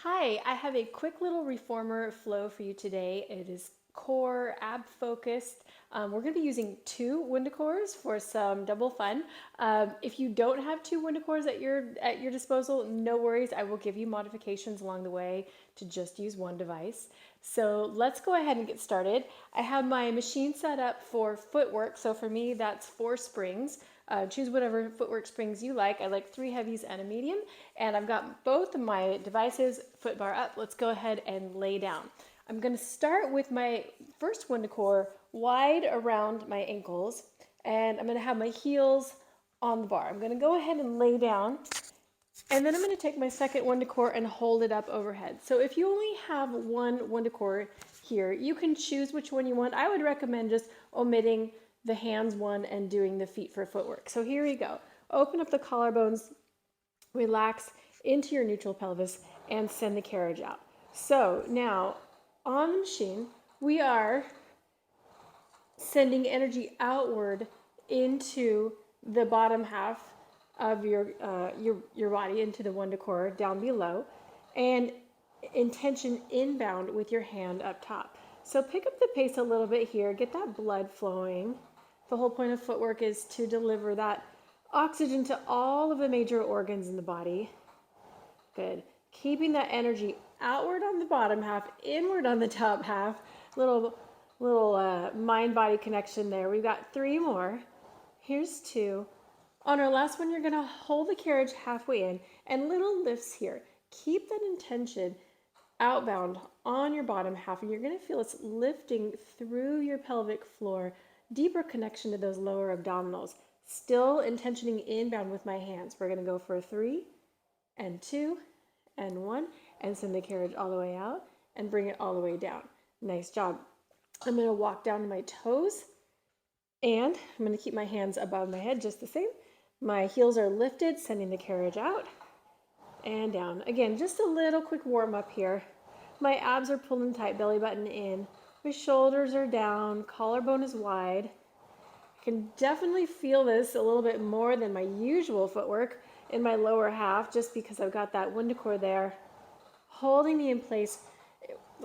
Hi, I have a quick little reformer flow for you today. It is core, ab focused. We're going to be using two WundaCores for some double fun. If you don't have two WundaCores at your disposal, no worries. I will give you modifications along the way to just use one device. So let's go ahead and get started. I have my machine set up for footwork. So for me, that's 4 springs. Choose whatever footwork springs you like. I like 3 heavies and a medium. And I've got both of my devices foot bar up. Let's go ahead and lay down. I'm going to start with my first WundaCore wide around my ankles. And I'm going to have my heels on the bar. I'm going to go ahead and lay down. And then I'm going to take my second WundaCore and hold it up overhead. So if you only have one WundaCore here, you can choose which one you want. I would recommend just omitting the hands one and doing the feet for footwork. So here we go. Open up the collarbones, relax into your neutral pelvis, and send the carriage out. So now on the machine, we are sending energy outward into the bottom half of your body, into the WundaCore down below, and intention inbound with your hand up top. So pick up the pace a little bit here, get that blood flowing. The whole point of footwork is to deliver that oxygen to all of the major organs in the body. Good. Keeping that energy outward on the bottom half, inward on the top half. Little mind-body connection there. We've got 3 more. Here's 2. On our last one, you're going to hold the carriage halfway in and little lifts here. Keep that intention outbound on your bottom half, and you're going to feel it's lifting through your pelvic floor, deeper connection to those lower abdominals. Still intentioning inbound with my hands. We're going to go for 3 and 2 and 1 and send the carriage all the way out and bring it all the way down. Nice job. I'm going to walk down to my toes, and I'm going to keep my hands above my head just the same. My heels are lifted, sending the carriage out and down. Again, just a little quick warm up here. My abs are pulling tight, belly button in. My shoulders are down, collarbone is wide. I can definitely feel this a little bit more than my usual footwork in my lower half, just because I've got that WundaCore there holding me in place.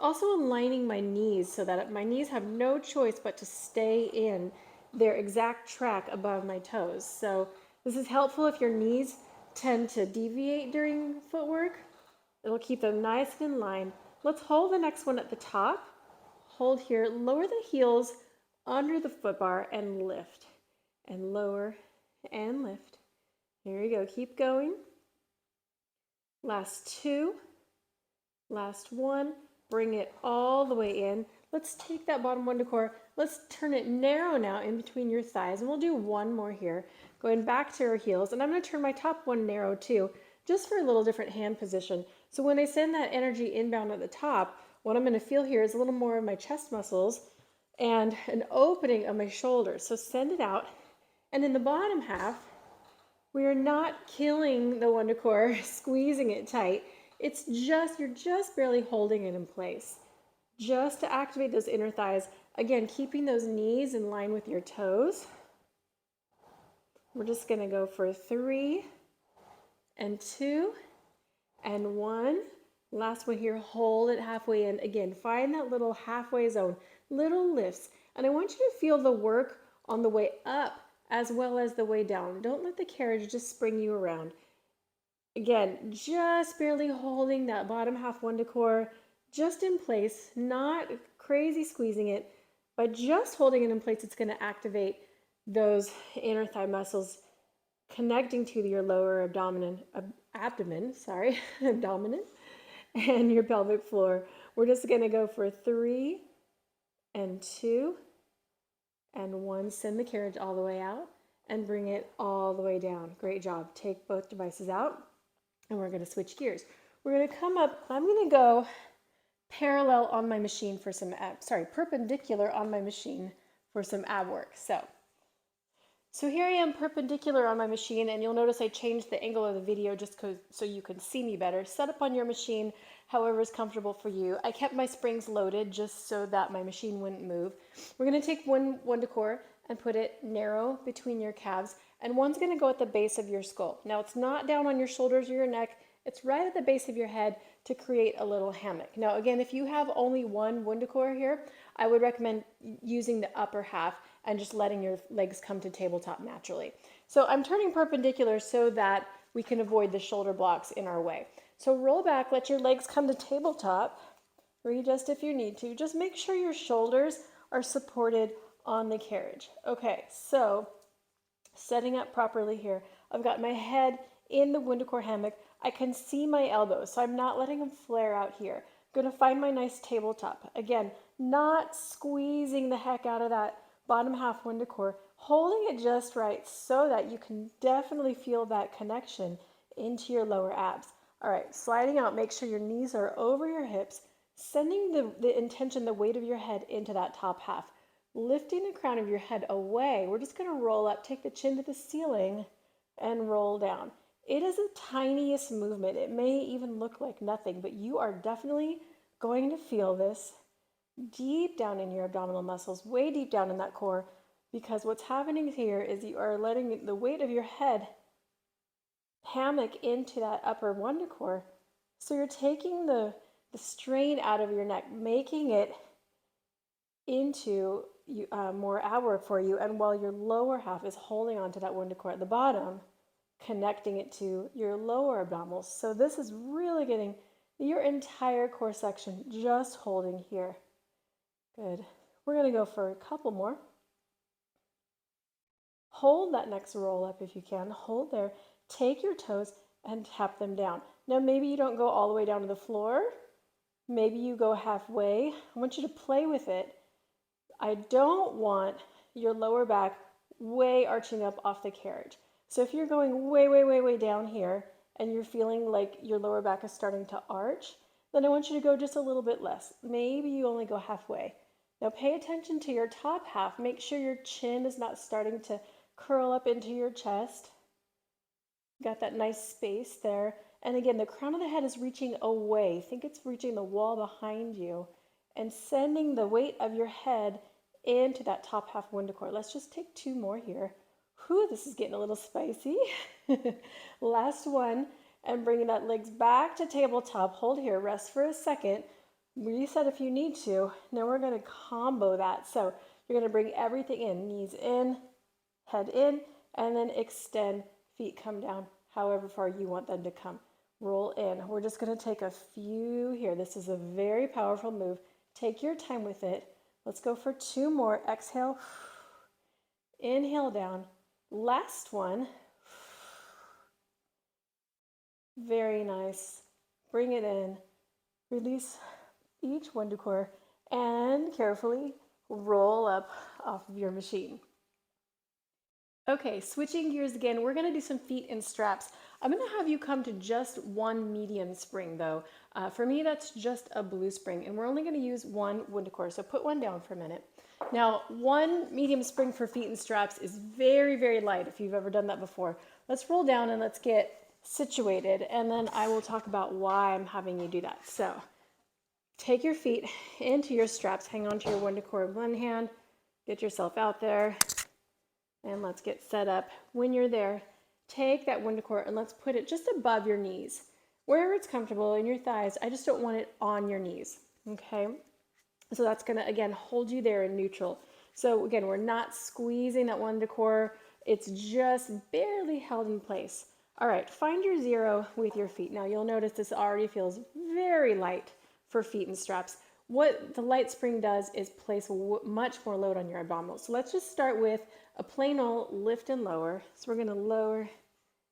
Also aligning my knees so that my knees have no choice but to stay in their exact track above my toes. So this is helpful if your knees tend to deviate during footwork. It'll keep them nice and in line. Let's hold the next one at the top. Hold here, lower the heels under the foot bar and lift. And lower and lift. Here we go, keep going. Last 2, last 1. Bring it all the way in. Let's take that bottom WundaCore. Let's turn it narrow now in between your thighs, and we'll do one more here. Going back to our heels, and I'm going to turn my top one narrow too, just for a little different hand position. So when I send that energy inbound at the top, what I'm going to feel here is a little more of my chest muscles and an opening of my shoulders. So send it out, and in the bottom half, we are not killing the WundaCore, squeezing it tight. It's just, you're just barely holding it in place, just to activate those inner thighs. Again, keeping those knees in line with your toes. We're just going to go for 3 and 2 and 1. Last one here, hold it halfway in. Again, find that little halfway zone, little lifts. And I want you to feel the work on the way up as well as the way down. Don't let the carriage just spring you around. Again, just barely holding that bottom half WundaCore just in place, not crazy squeezing it, but just holding it in place. It's going to activate those inner thigh muscles connecting to your lower abdomen, abdomen, and your pelvic floor. We're just going to go for 3 and 2 and 1. Send the carriage all the way out and bring it all the way down. Great job. Take both devices out, and we're going to switch gears. We're going to come up. I'm going to go parallel on my machine for some perpendicular on my machine for some ab work. So here I am perpendicular on my machine, and you'll notice I changed the angle of the video just so you can see me better. Set up on your machine however is comfortable for you. I kept my springs loaded just so that my machine wouldn't move. We're going to take one WundaCore and put it narrow between your calves, and one's going to go at the base of your skull. Now it's not down on your shoulders or your neck, It's right at the base of your head to create a little hammock. Now, again, if you have only one WundaCore here, I would recommend using the upper half and just letting your legs come to tabletop naturally. So I'm turning perpendicular so that we can avoid the shoulder blocks in our way. So roll back, let your legs come to tabletop. Readjust if you need to. Just make sure your shoulders are supported on the carriage. Okay, so setting up properly here. I've got my head in the WundaCore hammock. I can see my elbows, so I'm not letting them flare out here. I'm gonna find my nice tabletop. Again, not squeezing the heck out of that bottom half WundaCore, holding it just right so that you can definitely feel that connection into your lower abs. All right, sliding out, make sure your knees are over your hips, sending the intention, the weight of your head into that top half. Lifting the crown of your head away, we're just going to roll up, take the chin to the ceiling, and roll down. It is the tiniest movement. It may even look like nothing, but you are definitely going to feel this deep down in your abdominal muscles, way deep down in that core, because what's happening here is you are letting the weight of your head hammock into that upper WundaCore. So you're taking the strain out of your neck, making it into more ab work for you, and while your lower half is holding on to that WundaCore at the bottom, connecting it to your lower abdominals. So this is really getting your entire core section just holding here. Good. We're going to go for a couple more. Hold that next roll up if you can. Hold there. Take your toes and tap them down. Now maybe you don't go all the way down to the floor. Maybe you go halfway. I want you to play with it. I don't want your lower back way arching up off the carriage. So if you're going way down here and you're feeling like your lower back is starting to arch, then I want you to go just a little bit less. Maybe you only go halfway. Now pay attention to your top half. Make sure your chin is not starting to curl up into your chest. Got that nice space there. And again, the crown of the head is reaching away. Think it's reaching the wall behind you and sending the weight of your head into that top half WundaCore. Let's just take two more here. Whew, this is getting a little spicy. Last one, and bringing that legs back to tabletop. Hold here, rest for a second. Reset if you need to. Now we're gonna combo that. So you're gonna bring everything in, knees in, head in, and then extend, feet come down, however far you want them to come. Roll in. We're just gonna take a few here. This is a very powerful move. Take your time with it. Let's go for two more. Exhale, inhale down. Last one. Very nice. Bring it in. Release each WundaCore and carefully roll up off of your machine. Okay, switching gears again, we're gonna do some feet in straps. I'm gonna have you come to just one medium spring though. For me, that's just a blue spring, and we're only gonna use one WundaCore, so put one down for a minute. Now, one medium spring for feet in straps is very light if you've ever done that before. Let's roll down and let's get situated, and then I will talk about why I'm having you do that. So, take your feet into your straps, hang on to your WundaCore with one hand, get yourself out there, and let's get set up. When you're there, take that WundaCore and let's put it just above your knees, wherever it's comfortable in your thighs. I just don't want it on your knees, okay? So that's gonna, again, hold you there in neutral. So again, we're not squeezing that WundaCore. It's just barely held in place. All right, find your zero with your feet. Now you'll notice this already feels very light for feet and straps. What the light spring does is place much more load on your abdominals. So let's just start with a plain old lift and lower. So we're gonna lower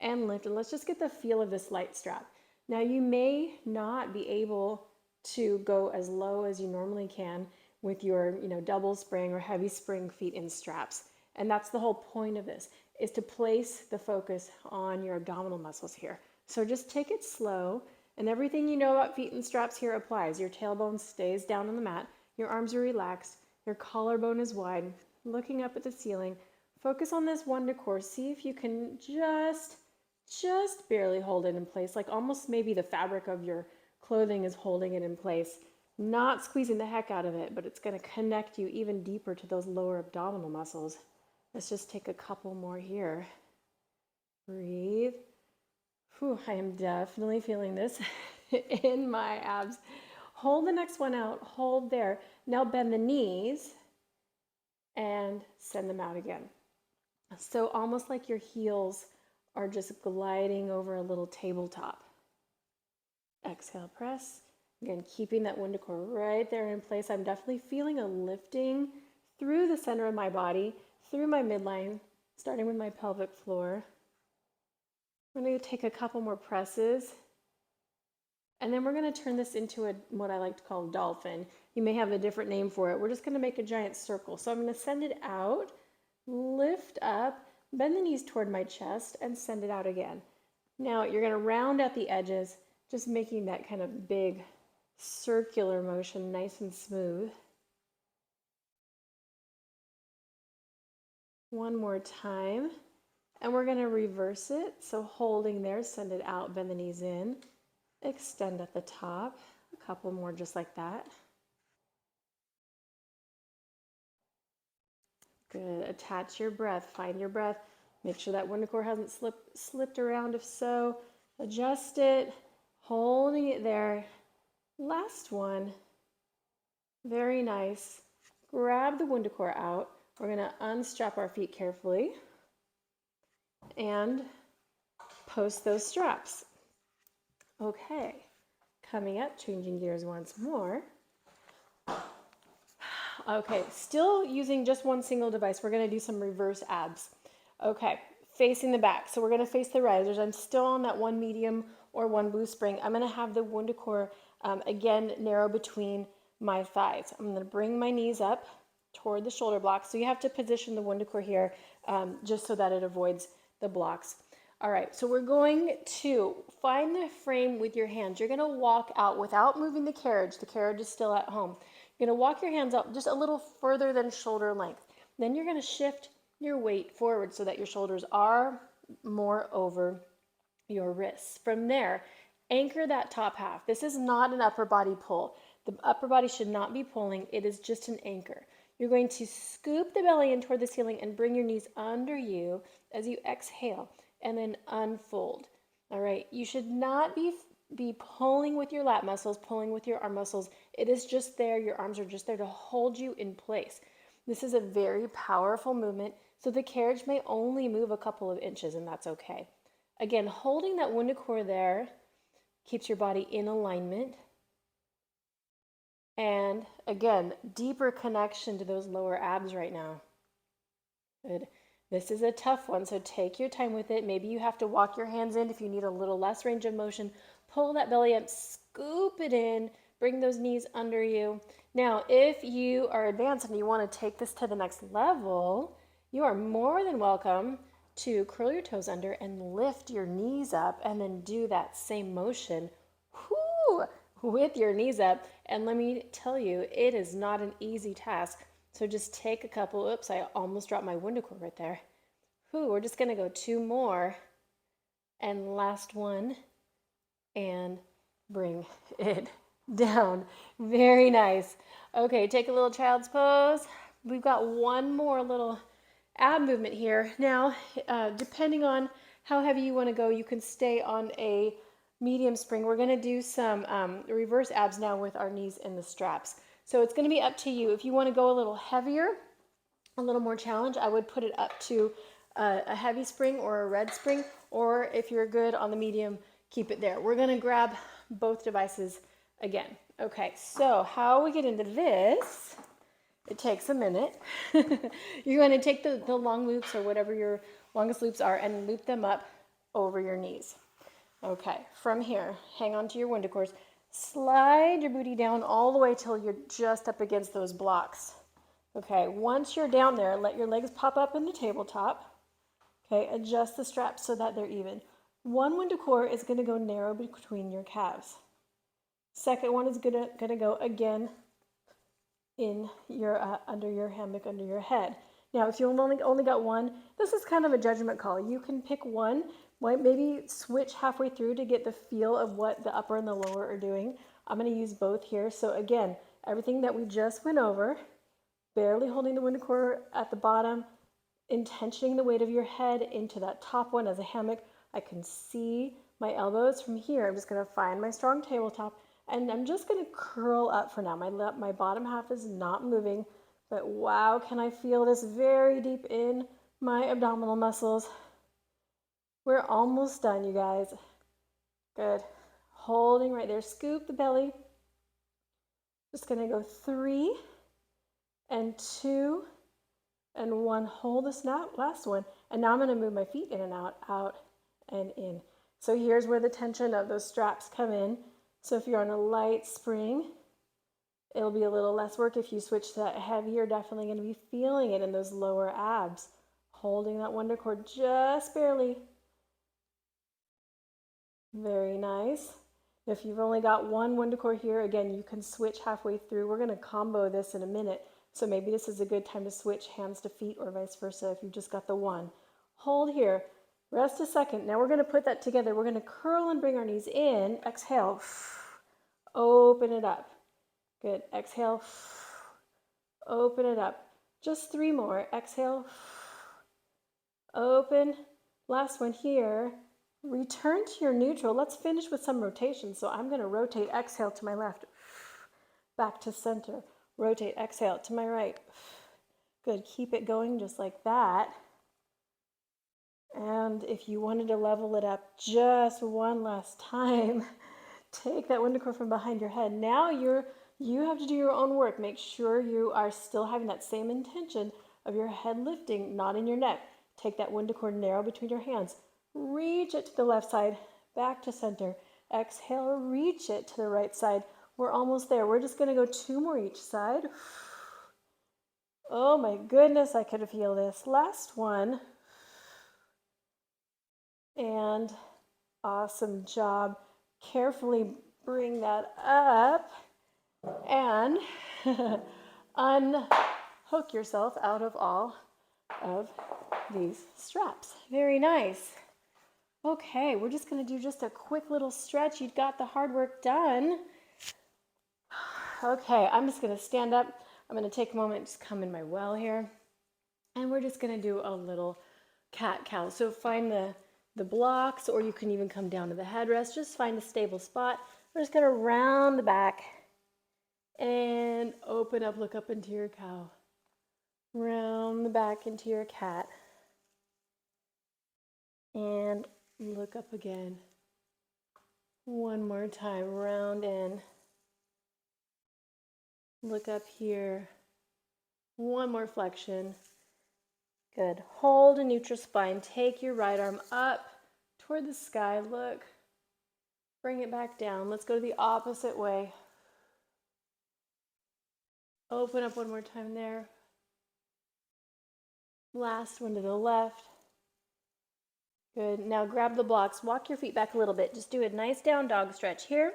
and lift, and let's just get the feel of this light strap. Now you may not be able to go as low as you normally can with your double spring or heavy spring feet in straps. And that's the whole point of this, is to place the focus on your abdominal muscles here. So just take it slow, and everything you know about feet in straps here applies. Your tailbone stays down on the mat, your arms are relaxed, your collarbone is wide, looking up at the ceiling. Focus on this WundaCore. See if you can just barely hold it in place, like almost maybe the fabric of your clothing is holding it in place. Not squeezing the heck out of it, but it's going to connect you even deeper to those lower abdominal muscles. Let's just take a couple more here. Breathe. Whew, I am definitely feeling this in my abs. Hold the next one out, hold there. Now bend the knees and send them out again. So almost like your heels are just gliding over a little tabletop. Exhale, press. Again, keeping that WundaCore right there in place. I'm definitely feeling a lifting through the center of my body, through my midline, starting with my pelvic floor. I'm going to take a couple more presses. And then we're going to turn this into what I like to call dolphin. You may have a different name for it. We're just going to make a giant circle. So I'm going to send it out, lift up, bend the knees toward my chest, and send it out again. Now you're going to round out the edges, just making that kind of big circular motion nice and smooth. One more time. And we're going to reverse it. So holding there, send it out, bend the knees in, extend at the top. A couple more just like that. Good. Attach your breath. Find your breath. Make sure that WundaCore hasn't slipped around. If so, adjust it. Holding it there. Last one. Very nice. Grab the WundaCore out. We're going to unstrap our feet carefully and post those straps. Okay. Coming up, changing gears once more. Okay, still using just one single device. We're going to do some reverse abs. Okay, facing the back. So we're going to face the risers. I'm still on that one medium or one boost spring. I'm going to have the WundaCore again narrow between my thighs. I'm going to bring my knees up toward the shoulder blocks. So you have to position the WundaCore here just so that it avoids the blocks. All right, so we're going to find the frame with your hands. You're going to walk out without moving the carriage. The carriage is still at home. You're going to walk your hands out just a little further than shoulder length. Then you're going to shift your weight forward so that your shoulders are more over your wrists. From there, anchor that top half. This is not an upper body pull. The upper body should not be pulling. It is just an anchor. You're going to scoop the belly in toward the ceiling and bring your knees under you as you exhale and then unfold. All right, you should not be pulling with your lat muscles, pulling with your arm muscles. It is just there. Your arms are just there to hold you in place. This is a very powerful movement, so the carriage may only move a couple of inches, and that's okay. Again, holding that WundaCore there keeps your body in alignment. And again, deeper connection to those lower abs right now. Good. This is a tough one, so take your time with it. Maybe you have to walk your hands in if you need a little less range of motion. Pull that belly up, scoop it in, bring those knees under you. Now, if you are advanced and you want to take this to the next level, you are more than welcome to curl your toes under and lift your knees up and then do that same motion with your knees up. And let me tell you, it is not an easy task. So just take a couple. Oops, I almost dropped my WundaCore right there. We're just going to go two more. And last one. And bring it down. Very nice. Okay, take a little child's pose. We've got one more little ab movement here. Now, depending on how heavy you want to go, you can stay on a medium spring. We're going to do some reverse abs now with our knees in the straps. So it's going to be up to you. If you want to go a little heavier, a little more challenge, I would put it up to a heavy spring or a red spring, or if you're good on the medium, keep it there. We're going to grab both devices again. Okay, so how we get into this, it takes a minute. You're going to take the long loops or whatever your longest loops are and loop them up over your knees. Okay, from here, hang on to your WundaCores. Slide your booty down all the way till you're just up against those blocks. Okay, once you're down there, let your legs pop up in the tabletop. Okay, adjust the straps so that they're even. One WundaCore is going to go narrow between your calves. Second one is going to go again in your under your hammock, under your head. Now, if you only got one, this is kind of a judgment call. You can pick one, maybe switch halfway through to get the feel of what the upper and the lower are doing. I'm going to use both here. So again, everything that we just went over, barely holding the WundaCore at the bottom, intentioning the weight of your head into that top one as a hammock. I can see my elbows from here. I'm just going to find my strong tabletop, and I'm just going to curl up for now. My bottom half is not moving, but wow, can I feel this very deep in my abdominal muscles. We're almost done, you guys. Good. Holding right there. Scoop the belly. Just going to go 3 and 2 and 1. Hold this last one. And now I'm going to move my feet in and out and in. So here's where the tension of those straps come in. So if you're on a light spring, it'll be a little less work. If you switch to that heavy, you're definitely going to be feeling it in those lower abs. Holding that WundaCore just barely. Very nice. If you've only got one WundaCore here, again, you can switch halfway through. We're going to combo this in a minute. So maybe this is a good time to switch hands to feet or vice versa if you've just got the one. Hold here. Rest a second. Now we're going to put that together. We're going to curl and bring our knees in. Exhale. Open it up. Good. Exhale. Open it up. Just 3 more. Exhale. Open. Last one here. Return to your neutral. Let's finish with some rotation. So I'm going to rotate. Exhale to my left. Back to center. Rotate. Exhale to my right. Good. Keep it going just like that. And if you wanted to level it up just one last time, take that WundaCore from behind your head. Now you have to do your own work. Make sure you are still having that same intention of your head lifting, not in your neck. Take that WundaCore narrow between your hands. Reach it to the left side, back to center. Exhale, reach it to the right side. We're almost there. We're just going to go 2 more each side. Oh my goodness, I could feel this. Last one. And awesome job. Carefully bring that up and unhook yourself out of all of these straps. Very nice. Okay, we're just going to do just a quick little stretch. You've got the hard work done. Okay, I'm just going to stand up. I'm going to take a moment, just come in my well here. And we're just going to do a little cat-cow. So find the blocks, or you can even come down to the headrest. Just find a stable spot. We're just going to round the back and open up, look up into your cow. Round the back into your cat. And look up again. One more time, round in. Look up here. One more flexion. Good. Hold a neutral spine. Take your right arm up toward the sky. Look. Bring it back down. Let's go the opposite way. Open up one more time there. Last one to the left. Good. Now grab the blocks. Walk your feet back a little bit. Just do a nice down dog stretch here.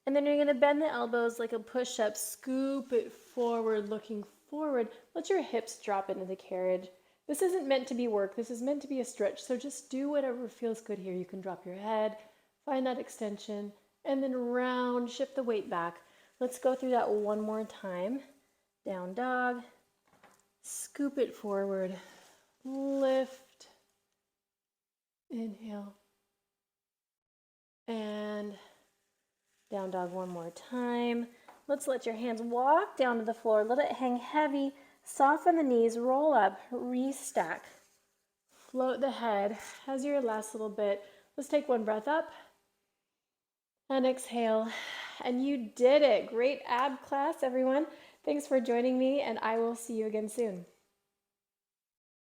And then you're going to bend the elbows like a push-up. Scoop it forward, looking forward. Let your hips drop into the carriage. This isn't meant to be work. This is meant to be a stretch. So just do whatever feels good here. You can drop your head, find that extension, and then round, shift the weight back. Let's go through that one more time. Down dog. Scoop it forward. Lift. Inhale. And down dog one more time. Let's let your hands walk down to the floor. Let it hang heavy. Soften the knees. Roll up. Restack. Float the head. As your last little bit. Let's take one breath up. And exhale. And you did it. Great ab class, everyone. Thanks for joining me, and I will see you again soon.